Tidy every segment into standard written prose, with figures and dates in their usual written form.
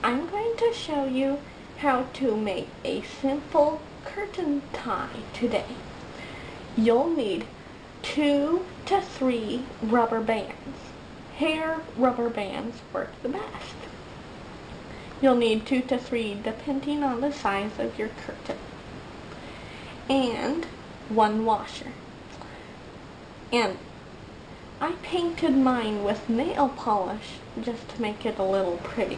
I'm going to show you how to make a simple curtain tie today. You'll need 2 to 3 rubber bands. Hair rubber bands work the best. You'll need 2 to 3 depending on the size of your curtain. And 1 washer. And I painted mine with nail polish just to make it a little prettier.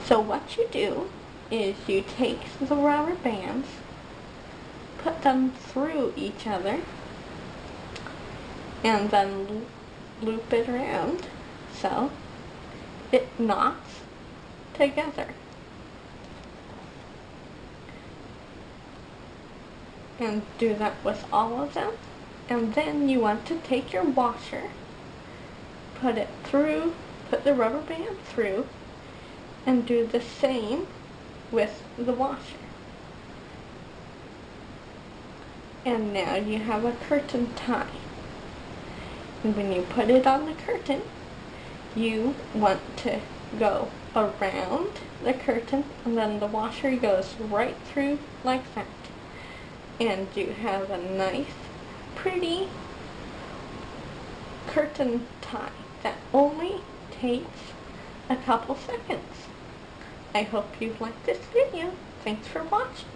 So what you do is you take the rubber bands, put them through each other, and then loop it around so it knots together. And do that with all of them. And then you want to take your washer, put the rubber band through, and do the same with the washer. And now you have a curtain tie. And when you put it on the curtain, you want to go around the curtain, and then the washer goes right through like that. And you have a nice, pretty curtain tie that only takes a couple seconds. I hope you liked this video. Thanks for watching.